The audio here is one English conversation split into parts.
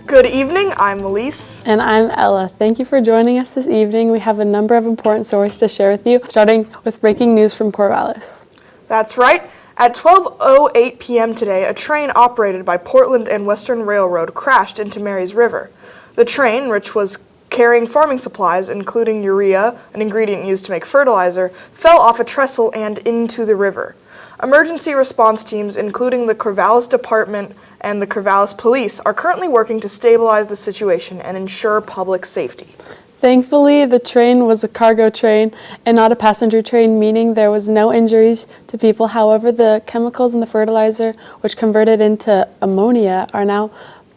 Good evening, I'm Elise. And I'm Ella. Thank you for joining us this evening. We have a number of important stories to share with you, starting with breaking news from Corvallis. That's right. At 12:08 p.m. today, a train operated by Portland and Western Railroad crashed into Marys River. The train, which was carrying farming supplies, including urea, an ingredient used to make fertilizer, fell off a trestle and into the river. Emergency response teams, including the Corvallis Department and the Corvallis Police, are currently working to stabilize the situation and ensure public safety. Thankfully, the train was a cargo train and not a passenger train, meaning there was no injuries to people. However, the chemicals in the fertilizer, which converted into ammonia, are now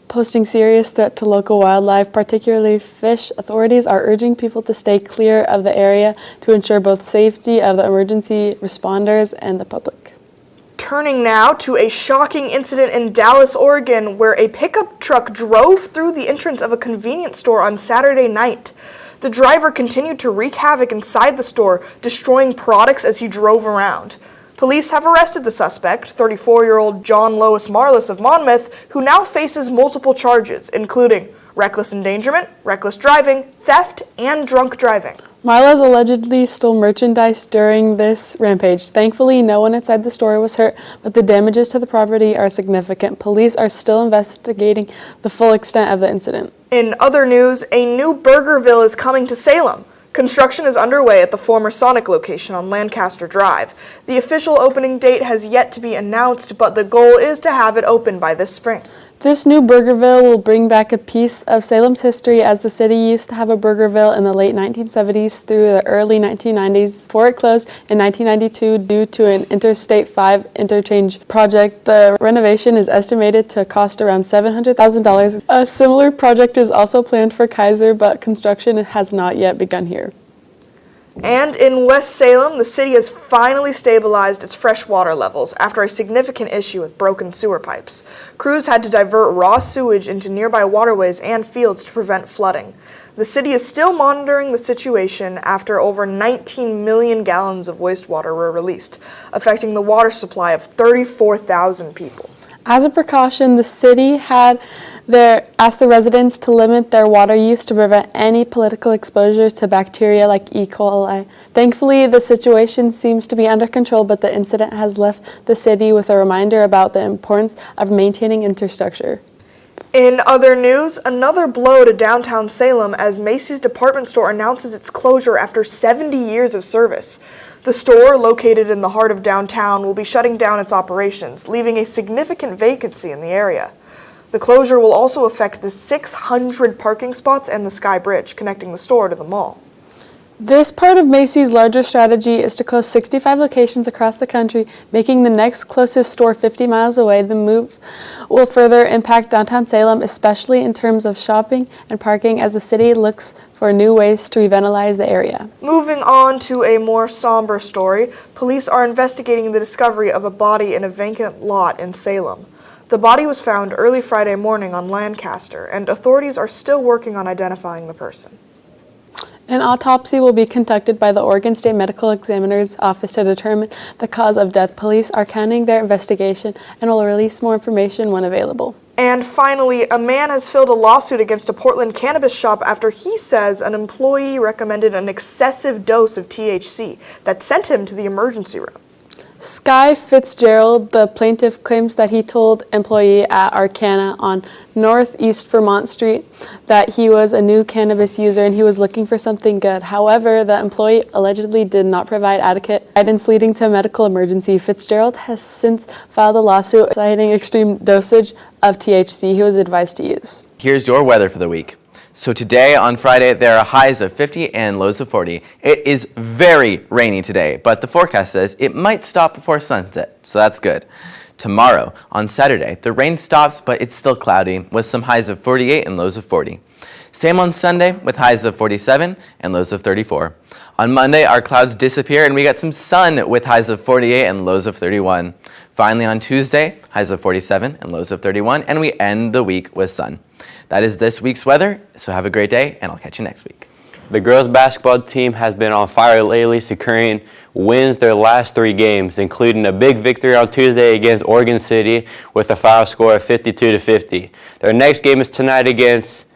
posing serious threat to local wildlife, particularly fish. Authorities are urging people to stay clear of the area to ensure both safety of the emergency responders and the public. Turning now to a shocking incident in Dallas, Oregon, where a pickup truck drove through the entrance of a convenience store on Saturday night. The driver continued to wreak havoc inside the store, destroying products as he drove around. Police have arrested the suspect, 34-year-old John Lois Marlis of Monmouth, who now faces multiple charges, including reckless endangerment, reckless driving, theft, and drunk driving. Marlis allegedly stole merchandise during this rampage. Thankfully, no one inside the store was hurt, but the damages to the property are significant. Police are still investigating the full extent of the incident. In other news, a new Burgerville is coming to Salem. Construction is underway at the former Sonic location on Lancaster Drive. The official opening date has yet to be announced, but the goal is to have it open by this spring. This new Burgerville will bring back a piece of Salem's history, as the city used to have a Burgerville in the late 1970s through the early 1990s before it closed in 1992 due to an Interstate 5 interchange project. The renovation is estimated to cost around $700,000. A similar project is also planned for Kaiser, but construction has not yet begun here. And in West Salem, the city has finally stabilized its freshwater levels after a significant issue with broken sewer pipes. Crews had to divert raw sewage into nearby waterways and fields to prevent flooding. The city is still monitoring the situation after over 19 million gallons of wastewater were released, affecting the water supply of 34,000 people. As a precaution, the city had asked the residents to limit their water use to prevent any political exposure to bacteria like E. coli. Thankfully, the situation seems to be under control, but the incident has left the city with a reminder about the importance of maintaining infrastructure. In other news, another blow to downtown Salem as Macy's department store announces its closure after 70 years of service. The store, located in the heart of downtown, will be shutting down its operations, leaving a significant vacancy in the area. The closure will also affect the 600 parking spots and the Sky Bridge connecting the store to the mall. This part of Macy's larger strategy is to close 65 locations across the country, making the next closest store 50 miles away. The move will further impact downtown Salem, especially in terms of shopping and parking, as the city looks for new ways to revitalize the area. Moving on to a more somber story, police are investigating the discovery of a body in a vacant lot in Salem. The body was found early Friday morning on Lancaster, and authorities are still working on identifying the person. An autopsy will be conducted by the Oregon State Medical Examiner's Office to determine the cause of death. Police are counting their investigation and will release more information when available. And finally, a man has filed a lawsuit against a Portland cannabis shop after he says an employee recommended an excessive dose of THC that sent him to the emergency room. Sky Fitzgerald, the plaintiff, claims that he told employee at Arcana on Northeast Vermont Street that he was a new cannabis user and he was looking for something good. However, the employee allegedly did not provide adequate guidance, leading to a medical emergency. Fitzgerald has since filed a lawsuit citing extreme dosage of THC he was advised to use. Here's your weather for the week. So today on Friday, there are highs of 50 and lows of 40. It is very rainy today, but the forecast says it might stop before sunset, so that's good. Tomorrow, on Saturday, the rain stops, but it's still cloudy with some highs of 48 and lows of 40. Same on Sunday with highs of 47 and lows of 34. On Monday, our clouds disappear and we get some sun with highs of 48 and lows of 31. Finally, on Tuesday, highs of 47 and lows of 31, and we end the week with sun. That is this week's weather, so have a great day, and I'll catch you next week. The girls basketball team has been on fire lately, securing wins their last 3 games, including a big victory on Tuesday against Oregon City with a final score of 52-50. Their next game is tonight against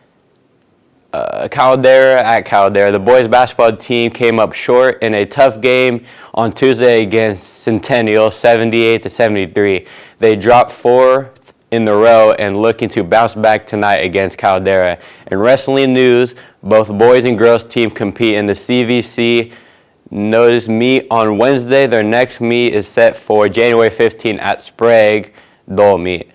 Caldera at Caldera. The boys basketball team came up short in a tough game on Tuesday against Centennial, 78-73. They dropped 4 in the row and looking to bounce back tonight against Caldera. In wrestling news, both boys and girls team compete in the CVC Notice meet on Wednesday. Their next meet is set for January 15 at Sprague Dole Meet.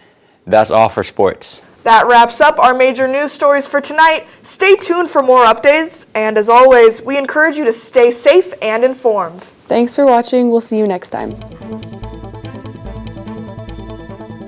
That's all for sports. That wraps up our major news stories for tonight. Stay tuned for more updates, and as always, we encourage you to stay safe and informed. Thanks for watching. We'll see you next time.